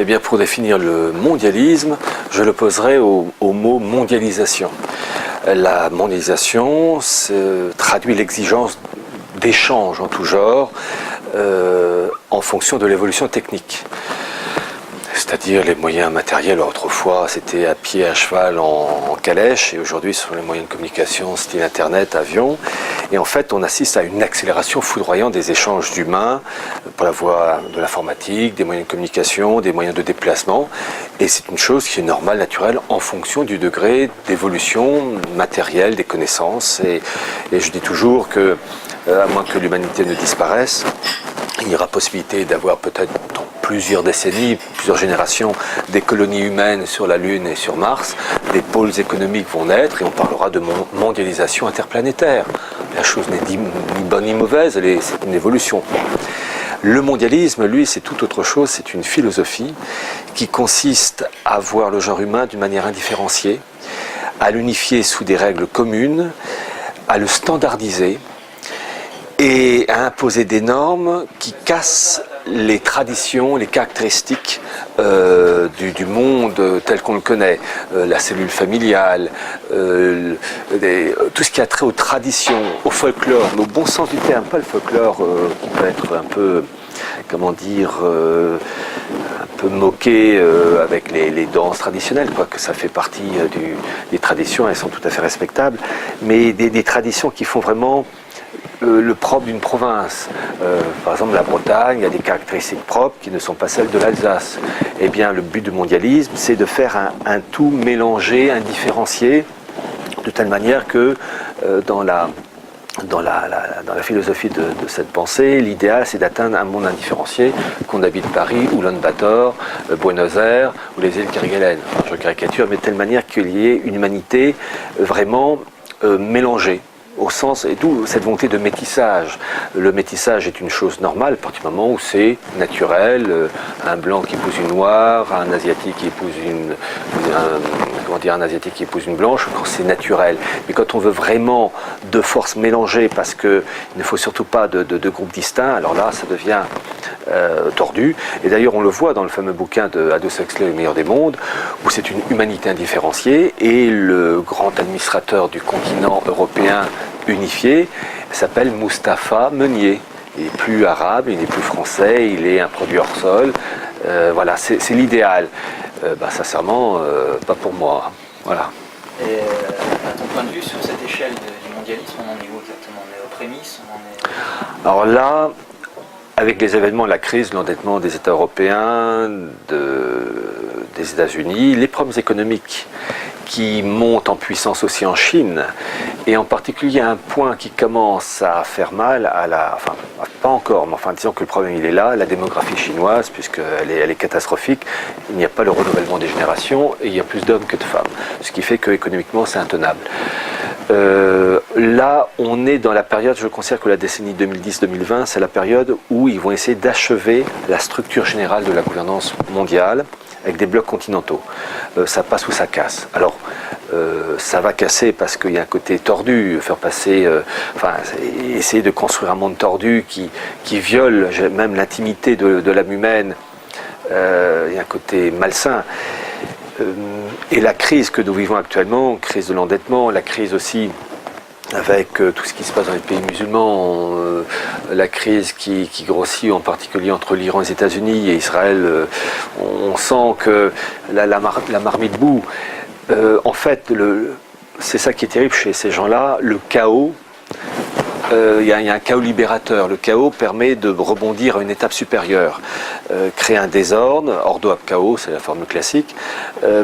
Eh bien, pour définir le mondialisme, je l'opposerai au mot mondialisation. La mondialisation traduit l'exigence d'échanges en tout genre en fonction de l'évolution technique. C'est-à-dire les moyens matériels, autrefois c'était à pied, à cheval, en calèche, et aujourd'hui ce sont les moyens de communication, style internet, avion. Et en fait on assiste à une accélération foudroyante des échanges humains par la voie de l'informatique, des moyens de communication, des moyens de déplacement. Et c'est une chose qui est normale, naturelle, en fonction du degré d'évolution matérielle des connaissances. Et je dis toujours que, à moins que l'humanité ne disparaisse, il y aura possibilité d'avoir peut-être dans plusieurs décennies, plusieurs générations, des colonies humaines sur la Lune et sur Mars, des pôles économiques vont naître et on parlera de mondialisation interplanétaire. La chose n'est ni bonne ni mauvaise, c'est une évolution. Le mondialisme, lui, c'est tout autre chose, c'est une philosophie qui consiste à voir le genre humain d'une manière indifférenciée, à l'unifier sous des règles communes, à le standardiser, et à imposer des normes qui cassent les traditions, les caractéristiques du monde tel qu'on le connaît, la cellule familiale, tout ce qui a trait aux traditions, au folklore, mais au bon sens du terme, pas le folklore qui peut être un peu, comment dire, un peu moqué avec les danses traditionnelles, quoique ça fait partie des traditions, elles sont tout à fait respectables, mais des traditions qui font vraiment le propre d'une province. Par exemple, la Bretagne a des caractéristiques propres qui ne sont pas celles de l'Alsace. Eh bien, le but du mondialisme, c'est de faire un tout mélangé, indifférencié, de telle manière que dans la philosophie de cette pensée, l'idéal c'est d'atteindre un monde indifférencié, qu'on habite Paris, Oulan-Bator, Buenos Aires ou les îles Kerguelen. Enfin, je caricature, mais de telle manière qu'il y ait une humanité vraiment mélangée. Au sens, et d'où cette volonté de métissage. Le métissage est une chose normale à partir du moment où c'est naturel, un blanc qui épouse une noire, un asiatique qui épouse un asiatique qui épouse une blanche, quand c'est naturel. Mais quand on veut vraiment de force mélanger, parce qu'il ne faut surtout pas de groupes distincts, alors là ça devient tordu. Et d'ailleurs on le voit dans le fameux bouquin de Aldous Huxley, Le meilleur des mondes, où c'est une humanité indifférenciée, et le grand administrateur du continent européen unifié s'appelle Mustapha Meunier. Il n'est plus arabe, il n'est plus français, il est un produit hors sol. Voilà, c'est l'idéal. Sincèrement, pas pour moi. Voilà. Et à ton point de vue, sur cette échelle du mondialisme, on en est où exactement? On est aux prémices? Alors là, avec les événements, la crise, l'endettement des États européens, des États-Unis, les problèmes économiques qui montent en puissance aussi en Chine, et en particulier un point qui commence à faire mal enfin pas encore, mais enfin disons que le problème il est là, la démographie chinoise, puisqu'elle est catastrophique, il n'y a pas le renouvellement des générations, et il y a plus d'hommes que de femmes, ce qui fait qu'économiquement c'est intenable. Là, on est dans la période, je considère que la décennie 2010-2020, c'est la période où ils vont essayer d'achever la structure générale de la gouvernance mondiale, avec des blocs continentaux. Ça passe ou ça casse. Alors, ça va casser parce qu'il y a un côté tordu, faire passer, essayer de construire un monde tordu qui viole même l'intimité de l'âme humaine. Il y a un côté malsain. Et la crise que nous vivons actuellement, crise de l'endettement, la crise aussi avec tout ce qui se passe dans les pays musulmans, la crise qui grossit en particulier entre l'Iran et les États-Unis et Israël, on sent que la marmite bout. En fait, c'est ça qui est terrible chez ces gens-là, le chaos. Il y a un chaos libérateur. Le chaos permet de rebondir à une étape supérieure. Créer un désordre, ordo ab chaos, c'est la formule classique,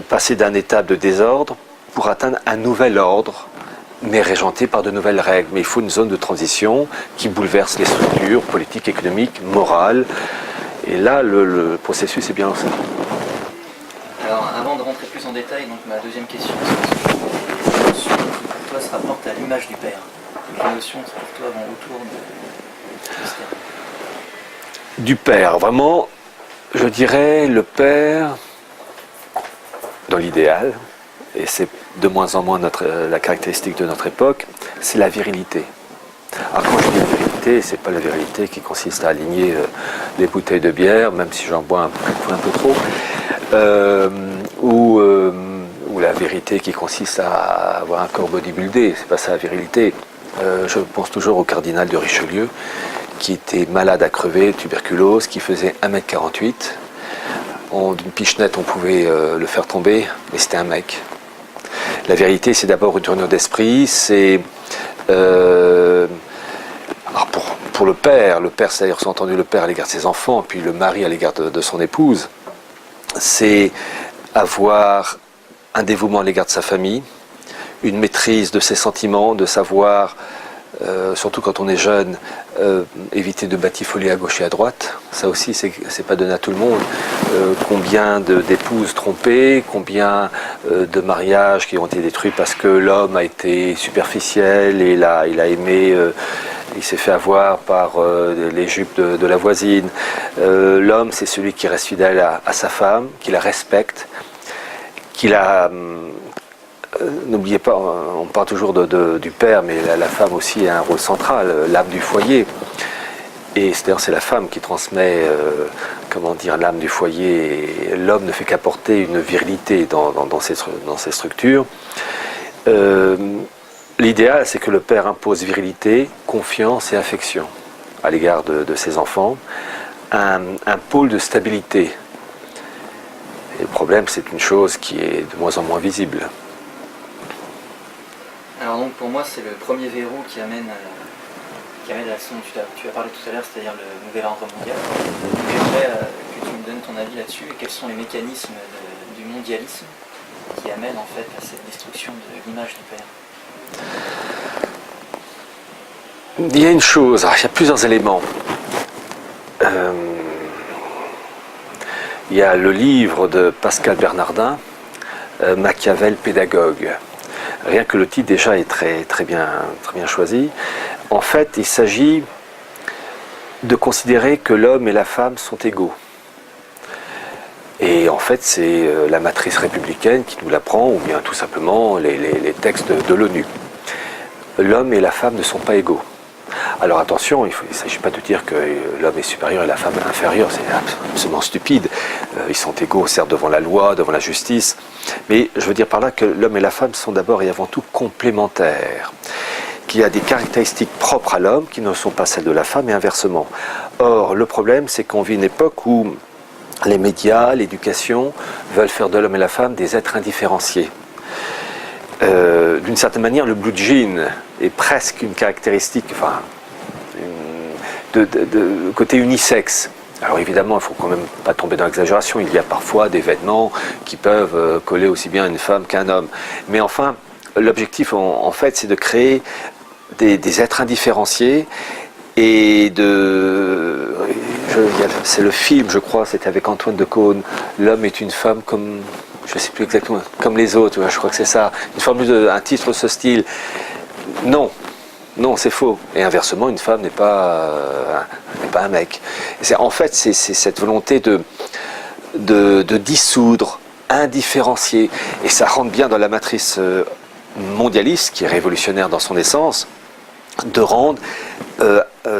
passer d'un état de désordre pour atteindre un nouvel ordre, mais régenté par de nouvelles règles. Mais il faut une zone de transition qui bouleverse les structures politiques, économiques, morales. Et là, le processus est bien lancé. Alors, avant de rentrer plus en détail, donc ma deuxième question, c'est quelles notions pour toi se rapportent à l'image du père? Quelles notions pour toi vont autour de ce terme? Du père, vraiment, je dirais le père, dans l'idéal, et c'est de moins en moins la caractéristique de notre époque, c'est la virilité. Alors quand je dis la virilité, virilité, c'est pas la virilité qui consiste à aligner les bouteilles de bière, même si j'en bois un peu trop, ou la vérité qui consiste à avoir un corps bodybuildé. C'est pas ça la virilité. Je pense toujours au cardinal de Richelieu, qui était malade à crever, tuberculose, qui faisait 1m48. D'une pichenette, on pouvait le faire tomber, mais c'était un mec. La vérité, c'est d'abord une tournure d'esprit, c'est... pour le père, c'est-à-dire sous-entendu le père à l'égard de ses enfants, puis le mari à l'égard de son épouse, c'est avoir un dévouement à l'égard de sa famille, une maîtrise de ses sentiments, de savoir, surtout quand on est jeune, éviter de batifoler à gauche et à droite. Ça aussi, c'est pas donné à tout le monde. Combien d'épouses trompées, combien de mariages qui ont été détruits parce que l'homme a été superficiel et il a aimé, il s'est fait avoir par les jupes de la voisine. L'homme, c'est celui qui reste fidèle à sa femme, qui la respecte, qui la... N'oubliez pas, on parle toujours du père, mais la femme aussi a un rôle central, l'âme du foyer. Et c'est la femme qui transmet, l'âme du foyer. L'homme ne fait qu'apporter une virilité dans ces structures. L'idéal, c'est que le père impose virilité, confiance et affection à l'égard de ses enfants. Un pôle de stabilité. Et le problème, c'est une chose qui est de moins en moins visible. Alors donc pour moi c'est le premier verrou qui amène à l'action dont tu as parlé tout à l'heure, c'est-à-dire le nouvel ordre mondial. J'aimerais que tu me donnes ton avis là-dessus et quels sont les mécanismes du mondialisme qui amènent en fait à cette destruction de l'image du père. Il y a une chose, il y a plusieurs éléments. Il y a le livre de Pascal Bernardin, Machiavel pédagogue. Rien que le titre déjà est très bien choisi. En fait, il s'agit de considérer que l'homme et la femme sont égaux. Et en fait, c'est la matrice républicaine qui nous l'apprend, ou bien tout simplement les textes de l'ONU. L'homme et la femme ne sont pas égaux. Alors attention, il ne s'agit pas de dire que l'homme est supérieur et la femme est inférieure, c'est absolument stupide. Ils sont égaux, certes, devant la loi, devant la justice, mais je veux dire par là que l'homme et la femme sont d'abord et avant tout complémentaires, qu'il y a des caractéristiques propres à l'homme qui ne sont pas celles de la femme et inversement. Or, le problème, c'est qu'on vit une époque où les médias, l'éducation veulent faire de l'homme et la femme des êtres indifférenciés. D'une certaine manière, le blue jean est presque une caractéristique, de côté unisexe. Alors évidemment, il ne faut quand même pas tomber dans l'exagération. Il y a parfois des vêtements qui peuvent coller aussi bien à une femme qu'à un homme. Mais enfin, l'objectif, en fait, c'est de créer des êtres indifférenciés et c'est le film, je crois, c'était avec Antoine de Caunes, l'homme est une femme comme... Je ne sais plus exactement, comme les autres, je crois que c'est ça. Un titre de ce style. Non, c'est faux. Et inversement, une femme n'est pas un mec. En fait, c'est cette volonté de dissoudre, indifférencier. Et ça rentre bien dans la matrice mondialiste, qui est révolutionnaire dans son essence, de rendre,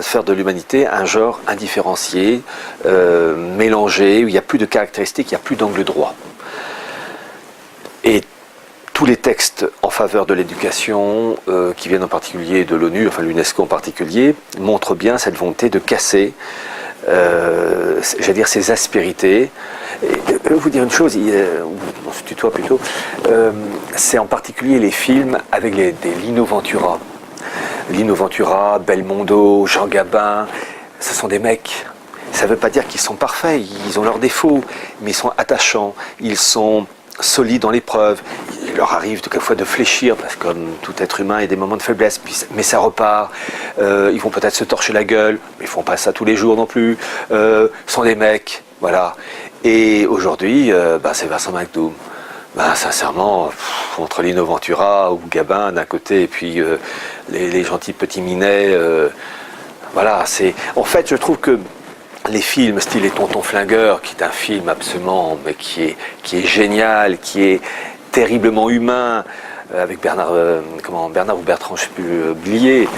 faire de l'humanité un genre indifférencié, mélangé, où il n'y a plus de caractéristiques, il n'y a plus d'angle droit. Et tous les textes en faveur de l'éducation, qui viennent en particulier de l'ONU, enfin l'UNESCO en particulier, montrent bien cette volonté de casser, ces aspérités. Et, je vais vous dire une chose, on se tutoie plutôt, c'est en particulier les films avec des Lino Ventura. Lino Ventura, Belmondo, Jean Gabin, ce sont des mecs. Ça ne veut pas dire qu'ils sont parfaits, ils ont leurs défauts, mais ils sont attachants, ils sont solides dans l'épreuve. Il leur arrive quelquefois de fléchir, parce que comme tout être humain, il y a des moments de faiblesse, mais ça repart. Ils vont peut-être se torcher la gueule, mais ils ne font pas ça tous les jours non plus. Sont des mecs, voilà. Et aujourd'hui, c'est Vincent McDoom. Sincèrement, entre Lino Ventura ou Gabin d'un côté, et puis les gentils petits minets, En fait, je trouve que les films style Les Tontons Flingueurs, qui est un film absolument, mais qui est génial, qui est terriblement humain, avec Bernard ou Bertrand, je ne sais plus, Blier.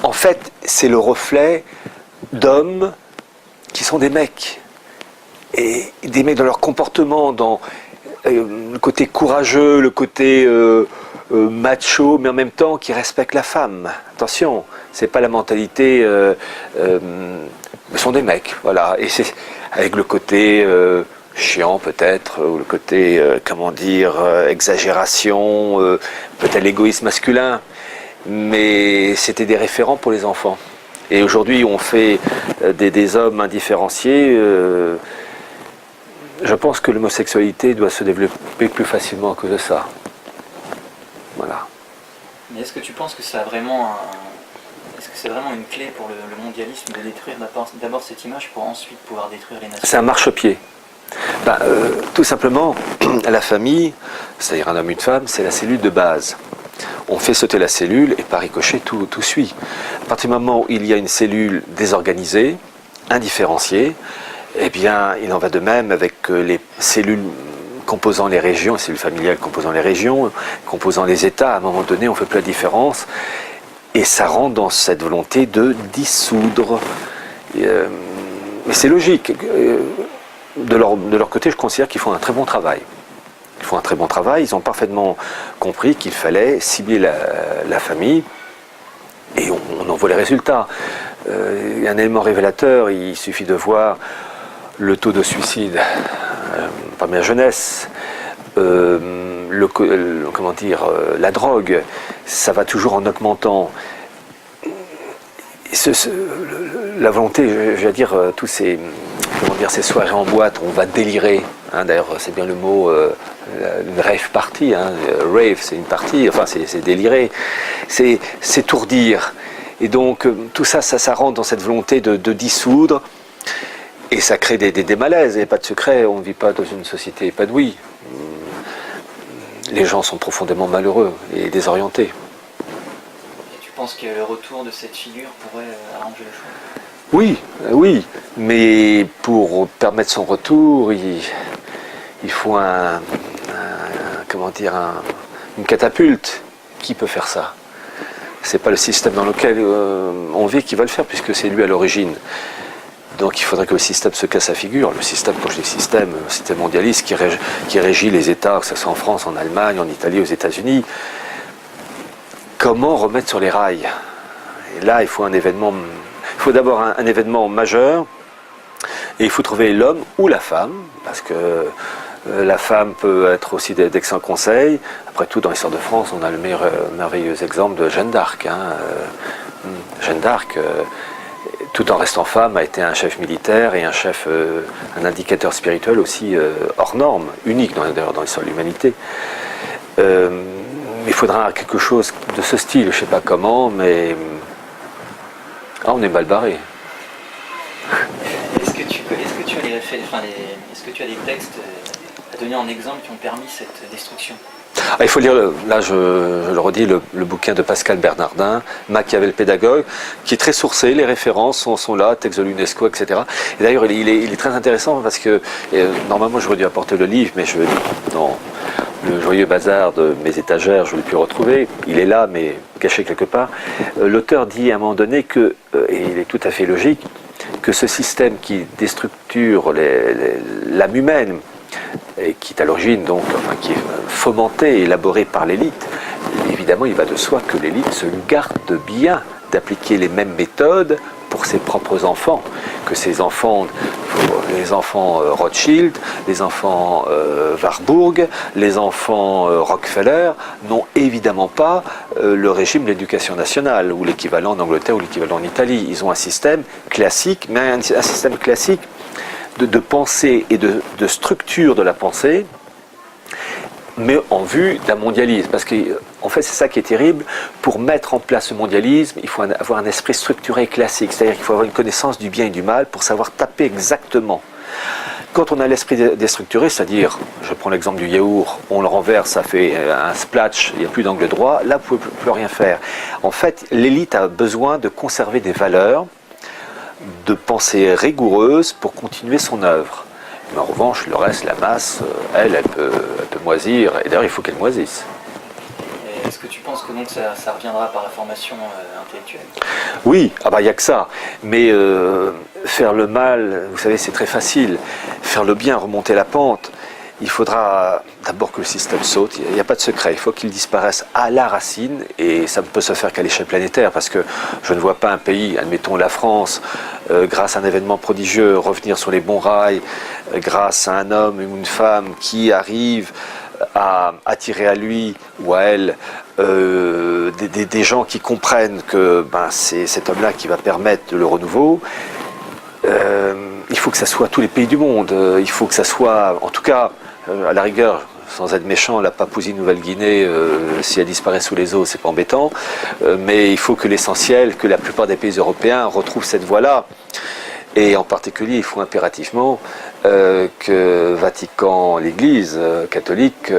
En fait, c'est le reflet d'hommes qui sont des mecs. Et des mecs dans leur comportement, dans le côté courageux, le côté macho, mais en même temps qui respectent la femme. Attention, c'est pas la mentalité... ce sont des mecs, voilà. Et c'est avec le côté chiant peut-être, ou le côté, exagération, peut-être l'égoïsme masculin. Mais c'était des référents pour les enfants. Et aujourd'hui, on fait des hommes indifférenciés. Je pense que l'homosexualité doit se développer plus facilement que de ça. Voilà. Mais est-ce que tu penses que ça a vraiment est-ce que c'est vraiment une clé pour le mondialisme de détruire d'abord cette image pour ensuite pouvoir détruire les nations? C'est un marchepied. Tout simplement, la famille, c'est-à-dire un homme, une femme, c'est la cellule de base. On fait sauter la cellule et par ricochet, tout suit. À partir du moment où il y a une cellule désorganisée, indifférenciée, eh bien, il en va de même avec les cellules composant les régions, les cellules familiales composant les régions, composant les États. À un moment donné, on ne fait plus la différence. Et ça rentre dans cette volonté de dissoudre. Mais c'est logique. De leur côté, je considère qu'ils font un très bon travail. Ils font un très bon travail. Ils ont parfaitement compris qu'il fallait cibler la famille. Et on en voit les résultats. Il y a un élément révélateur. Il suffit de voir le taux de suicide parmi la jeunesse, la drogue, ça va toujours en augmentant. La volonté, je veux dire, tous ces soirées en boîte, on va délirer. Hein, d'ailleurs, c'est bien le mot, une rave party. Hein, rave, c'est une partie, enfin, c'est délirer. C'est s'étourdir. Et donc, tout ça, ça rentre dans cette volonté de dissoudre. Et ça crée des malaises, il n'y a pas de secret, on ne vit pas dans une société épanouie. Les gens sont profondément malheureux et désorientés. Et tu penses que le retour de cette figure pourrait arranger les choses? Oui, mais pour permettre son retour, il faut une catapulte. Qui peut faire ça? C'est pas le système dans lequel on vit qui va le faire, puisque c'est lui à l'origine. Donc il faudrait que le système se casse la figure. Le système, quand je dis système mondialiste qui régit les États, que ce soit en France, en Allemagne, en Italie, aux États-Unis. Comment remettre sur les rails? Et là, il faut d'abord un événement majeur, et il faut trouver l'homme ou la femme, parce que la femme peut être aussi d'excellents conseils. Après tout, dans l'histoire de France, on a le merveilleux exemple de Jeanne d'Arc. Jeanne d'Arc, tout en restant femme, a été un chef militaire et un indicateur spirituel aussi hors norme, unique d'ailleurs dans l'histoire de l'humanité. Il faudra quelque chose de ce style, je ne sais pas comment, mais on est mal barré. Est-ce que tu as des textes à donner en exemple qui ont permis cette destruction? Il faut lire, là je le redis, le bouquin de Pascal Bernardin, Machiavel pédagogue, qui est très sourcé, les références sont là, texte de l'UNESCO, etc. Et d'ailleurs il est très intéressant parce que, normalement j'aurais dû apporter le livre, mais dans le joyeux bazar de mes étagères, je ne l'ai plus retrouvé, il est là mais caché quelque part. L'auteur dit à un moment donné que, et il est tout à fait logique, que ce système qui déstructure l'âme humaine, et qui est à l'origine, qui est fomenté, élaboré par l'élite, évidemment il va de soi que l'élite se garde bien d'appliquer les mêmes méthodes pour ses propres enfants, que ses enfants, les enfants Rothschild, les enfants Warburg, les enfants Rockefeller, n'ont évidemment pas le régime de l'éducation nationale, ou l'équivalent en Angleterre ou l'équivalent en Italie. Ils ont un système classique, mais un système classique de pensée et de structure de la pensée, mais en vue d'un mondialisme. Parce qu'en fait, c'est ça qui est terrible. Pour mettre en place ce mondialisme, il faut avoir un esprit structuré classique. C'est-à-dire qu'il faut avoir une connaissance du bien et du mal pour savoir taper exactement. Quand on a l'esprit déstructuré, c'est-à-dire, je prends l'exemple du yaourt, on le renverse, ça fait un splash, il n'y a plus d'angle droit, là, vous ne pouvez plus rien faire. En fait, l'élite a besoin de conserver des valeurs, de pensée rigoureuse pour continuer son œuvre. Mais en revanche, le reste, la masse, elle peut moisir, et d'ailleurs il faut qu'elle moisisse. Est-ce que tu penses que donc ça reviendra par la formation intellectuelle. Oui, ah bah il n'y a que ça. Mais faire le mal, vous savez, c'est très facile. Faire le bien, remonter la pente, il faudra d'abord que le système saute. Il n'y a pas de secret. Il faut qu'il disparaisse à la racine. Et ça ne peut se faire qu'à l'échelle planétaire. Parce que je ne vois pas un pays, admettons la France, grâce à un événement prodigieux, revenir sur les bons rails, grâce à un homme ou une femme qui arrive à attirer à lui ou à elle des gens qui comprennent que c'est cet homme-là qui va permettre le renouveau. Il faut que ça soit tous les pays du monde. Il faut que ça soit, en tout cas, à la rigueur, sans être méchant, la Papouasie-Nouvelle-Guinée, si elle disparaît sous les eaux, c'est pas embêtant. Mais il faut que l'essentiel, que la plupart des pays européens retrouvent cette voie-là. Et en particulier, il faut impérativement que Vatican, l'Église catholique,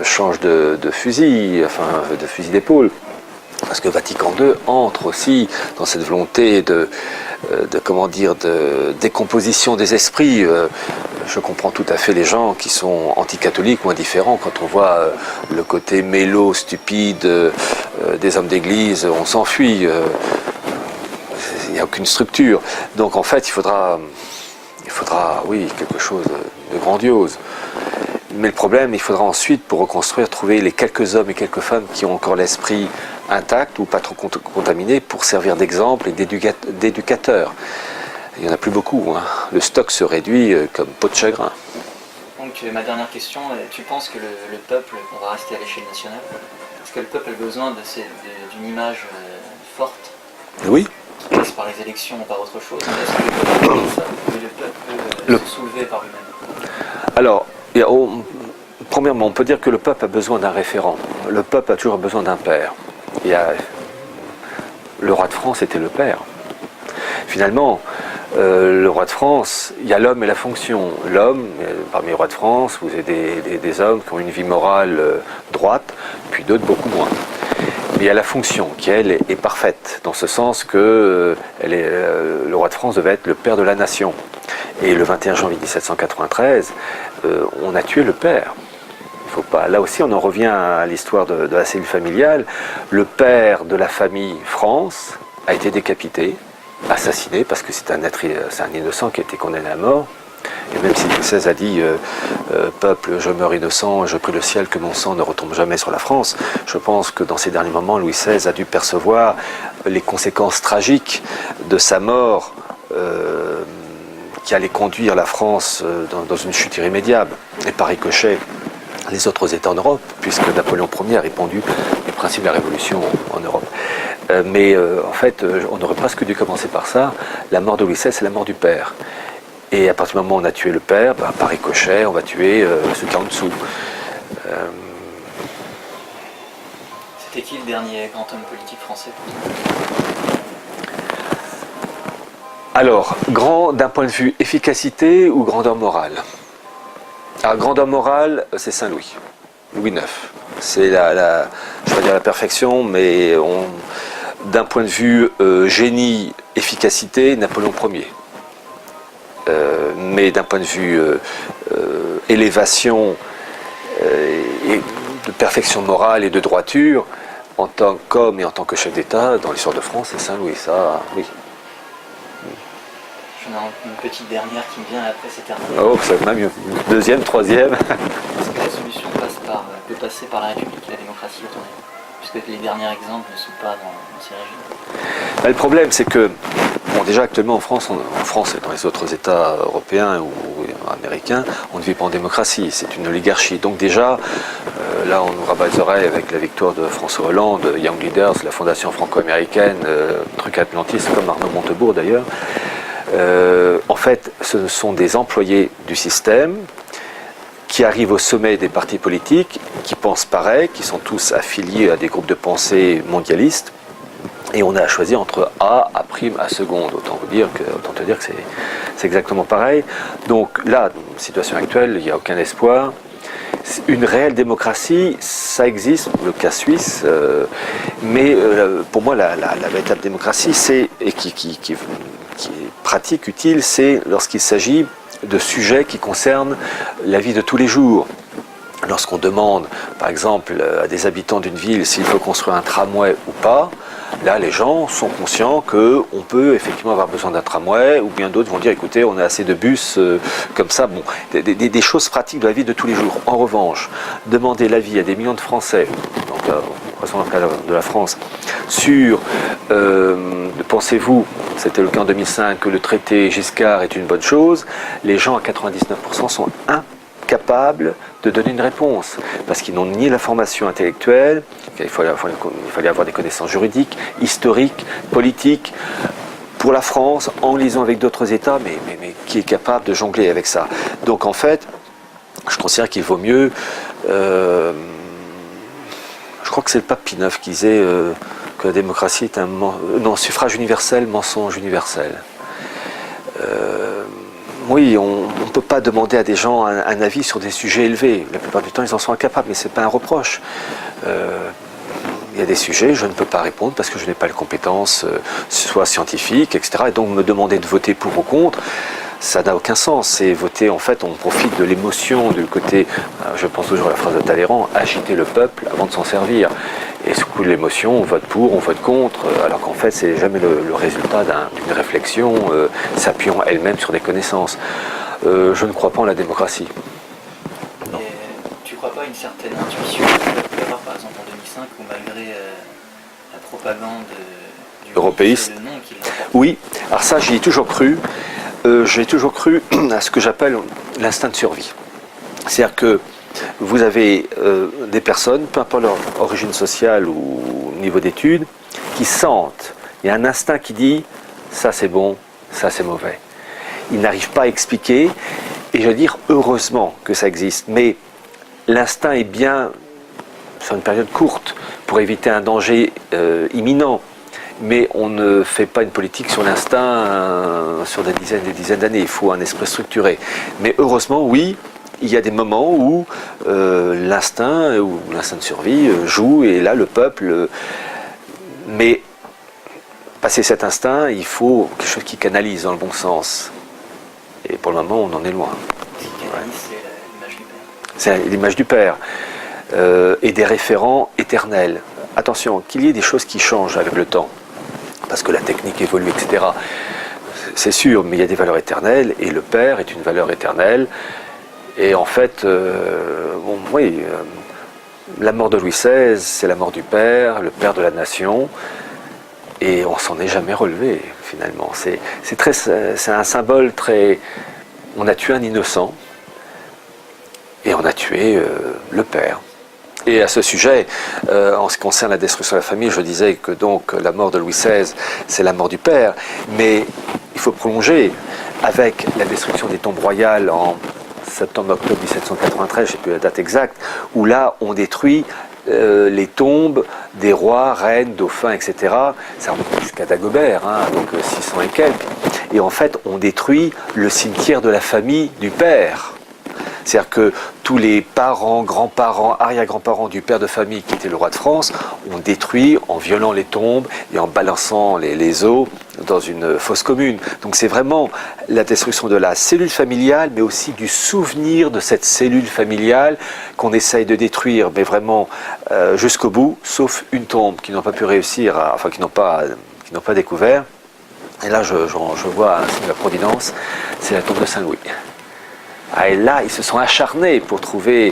change de fusil, enfin de fusil d'épaule. Parce que Vatican II entre aussi dans cette volonté de décomposition des esprits. Je comprends tout à fait les gens qui sont anticatholiques ou indifférents quand on voit le côté mélo, stupide des hommes d'église, on s'enfuit. Il n'y a aucune structure. Donc en fait, il faudra, oui, quelque chose de grandiose. Mais le problème, il faudra ensuite, pour reconstruire, trouver les quelques hommes et quelques femmes qui ont encore l'esprit intact ou pas trop contaminé pour servir d'exemple et d'éducateurs. Il n'y en a plus beaucoup. Hein. Le stock se réduit comme peau de chagrin. Donc ma dernière question, tu penses que le peuple, on va rester à l'échelle nationale, est-ce que le peuple a besoin d'une image forte? Oui. Qui passe par les élections ou par autre chose? Est-ce que le peuple peut ça, ou le peuple peut se soulever par lui-même? Alors, premièrement, on peut dire que le peuple a besoin d'un référent. Le peuple a toujours besoin d'un père. Le roi de France était le père. Finalement, le roi de France, il y a l'homme et la fonction. L'homme, parmi les rois de France, vous avez des hommes qui ont une vie morale droite, puis d'autres beaucoup moins. Mais il y a la fonction qui, elle, est parfaite, dans ce sens que le roi de France devait être le père de la nation. Et le 21 janvier 1793, on a tué le père. Faut pas. Là aussi, on en revient à l'histoire de la cellule familiale. Le père de la famille France a été décapité, assassiné, parce que c'est un innocent qui a été condamné à mort. Et même si Louis XVI a dit peuple, je meurs innocent, je prie le ciel que mon sang ne retombe jamais sur la France, je pense que dans ces derniers moments, Louis XVI a dû percevoir les conséquences tragiques de sa mort qui allait conduire la France dans une chute irrémédiable. Et par ricochet, les autres États en Europe, puisque Napoléon Ier a répandu les principes de la Révolution en Europe. Mais en fait, on aurait presque dû commencer par ça. La mort de Louis XVI, c'est la mort du père. Et à partir du moment où on a tué le père, par ricochet, on va tuer ceux qui sont en dessous. C'était qui le dernier grand homme politique français? Alors, grand d'un point de vue efficacité ou grandeur morale? Alors, grandeur morale, c'est Saint-Louis, Louis IX. C'est je vais dire la perfection, mais d'un point de vue génie, efficacité, Napoléon Ier. Mais d'un point de vue élévation et de perfection morale et de droiture, en tant qu'homme et en tant que chef d'État, dans l'histoire de France, c'est Saint-Louis, ça, oui. J'en ai une petite dernière qui me vient et après c'est terminé. Oh, c'est même une deuxième, troisième. Est-ce que la solution peut passer par la République et la démocratie, à ton avis? Puisque les derniers exemples ne sont pas dans ces régimes. Le problème, c'est que, déjà actuellement en France et dans les autres États européens ou américains, on ne vit pas en démocratie, c'est une oligarchie. Donc déjà, là on nous rabat les oreilles avec la victoire de François Hollande, Young Leaders, la fondation franco-américaine, truc atlantiste comme Arnaud Montebourg d'ailleurs. En fait, ce sont des employés du système qui arrivent au sommet des partis politiques, qui pensent pareil, qui sont tous affiliés à des groupes de pensée mondialistes, et on a à choisir entre A, A', A seconde. Autant te dire que c'est exactement pareil. Donc là, dans la situation actuelle, il n'y a aucun espoir. Une réelle démocratie, ça existe, le cas suisse, mais pour moi, la véritable démocratie, qui est pratique, utile, c'est lorsqu'il s'agit de sujets qui concernent la vie de tous les jours. lorsqu'on demande, par exemple, à des habitants d'une ville s'il faut construire un tramway ou pas, là, les gens sont conscients qu'on peut effectivement avoir besoin d'un tramway, ou bien d'autres vont dire, écoutez, on a assez de bus, comme ça, bon, des choses pratiques de la vie de tous les jours. En revanche, demander l'avis à des millions de Français, donc dans le cas de la France, sur, pensez-vous, c'était le cas en 2005, que le traité Giscard est une bonne chose, les gens à 99% sont incapables de donner une réponse, parce qu'ils n'ont ni la formation intellectuelle, il fallait avoir des connaissances juridiques, historiques, politiques, pour la France, en lisant avec d'autres États, mais qui est capable de jongler avec ça. Donc en fait, je considère qu'il vaut mieux, je crois que c'est le pape Pie IX qui disait que la démocratie est suffrage universel, mensonge universel. Oui, on ne peut pas demander à des gens un avis sur des sujets élevés. La plupart du temps, ils en sont incapables, mais ce n'est pas un reproche. Il y a des sujets, je ne peux pas répondre parce que je n'ai pas les compétences, soit scientifiques, etc. Et donc, me demander de voter pour ou contre, ça n'a aucun sens. C'est voter, en fait, on profite de l'émotion, du côté, je pense toujours à la phrase de Talleyrand, agiter le peuple avant de s'en servir. Et sous coup de l'émotion, on vote pour, on vote contre, alors qu'en fait, c'est jamais le résultat d'une réflexion s'appuyant elle-même sur des connaissances. Je ne crois pas en la démocratie. Non. Et tu ne crois pas à une certaine intuition qu'il peut y avoir, par exemple, en 2005, où malgré la propagande du européiste, le nom qu'il a... Oui, alors ça, j'y ai toujours cru. J'ai toujours cru à ce que j'appelle l'instinct de survie. C'est-à-dire que vous avez des personnes, peu importe leur origine sociale ou niveau d'études, qui sentent, il y a un instinct qui dit ça c'est bon, ça c'est mauvais. Ils n'arrivent pas à expliquer, et je veux dire heureusement que ça existe, mais l'instinct est bien sur une période courte pour éviter un danger imminent. Mais on ne fait pas une politique sur l'instinct sur des dizaines d'années, il faut un esprit structuré. Mais heureusement, oui, il y a des moments où l'instinct de survie joue, et là le peuple... mais passer cet instinct, il faut quelque chose qui canalise dans le bon sens. Et pour le moment, on en est loin. Ce qui canalise, c'est l'image du Père. C'est l'image du Père. Et des référents éternels. Attention, qu'il y ait des choses qui changent avec le temps, parce que la technique évolue, etc. C'est sûr, mais il y a des valeurs éternelles, et le Père est une valeur éternelle. Et en fait, la mort de Louis XVI, c'est la mort du Père, le Père de la Nation, et on s'en est jamais relevé, finalement. C'est un symbole très... On a tué un innocent, et on a tué le Père. Et à ce sujet, en ce qui concerne la destruction de la famille, je disais que donc la mort de Louis XVI, c'est la mort du Père, mais il faut prolonger avec la destruction des tombes royales en septembre-octobre 1793, je ne sais plus la date exacte, où là on détruit les tombes des rois, reines, dauphins, etc. Ça remonte jusqu'à Dagobert, donc 600 et quelques. Et en fait, on détruit le cimetière de la famille du Père. C'est-à-dire que tous les parents, grands-parents, arrière-grands-parents du père de famille qui était le roi de France ont détruit en violant les tombes et en balançant les os dans une fosse commune. Donc c'est vraiment la destruction de la cellule familiale, mais aussi du souvenir de cette cellule familiale qu'on essaye de détruire, mais vraiment jusqu'au bout, sauf une tombe qu'ils n'ont pas pu réussir, qu'ils n'ont pas découvert. Et là, je vois un signe de la providence, c'est la tombe de Saint-Louis. Et là, ils se sont acharnés pour trouver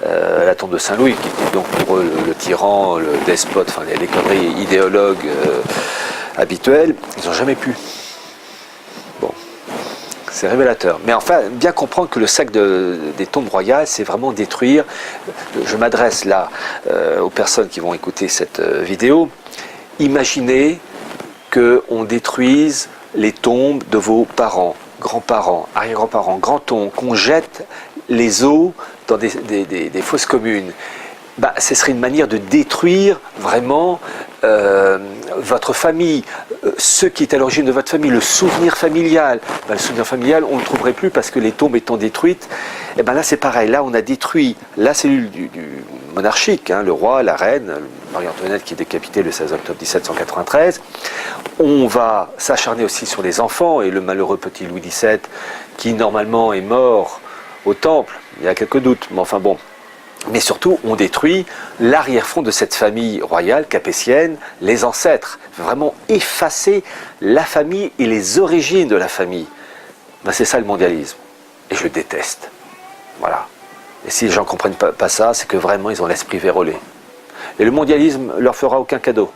la tombe de Saint-Louis, qui était donc pour eux le tyran, le despote, enfin les conneries idéologues habituels. Ils n'ont jamais pu. Bon, c'est révélateur. Mais enfin, bien comprendre que le sac des tombes royales, c'est vraiment détruire. Je m'adresse là aux personnes qui vont écouter cette vidéo. Imaginez qu'on détruise les tombes de vos parents, grands-parents, arrière-grands-parents, grands-oncles, qu'on jette les os dans des fosses communes. Ce serait une manière de détruire vraiment votre famille, ce qui est à l'origine de votre famille, le souvenir familial. Le souvenir familial, on ne le trouverait plus parce que les tombes étant détruites. Et là, c'est pareil. Là, on a détruit la cellule du monarchique, le roi, la reine, Marie-Antoinette qui est décapitée le 16 octobre 1793. On va s'acharner aussi sur les enfants et le malheureux petit Louis XVII qui, normalement, est mort au Temple. Il y a quelques doutes, mais enfin bon. mais surtout on détruit l'arrière-fond de cette famille royale capétienne, les ancêtres, vraiment effacer la famille et les origines de la famille. Ben, c'est ça le mondialisme, et je le déteste. Voilà. Et si les gens ne comprennent pas ça, c'est que vraiment ils ont l'esprit vérolé. Et le mondialisme leur fera aucun cadeau.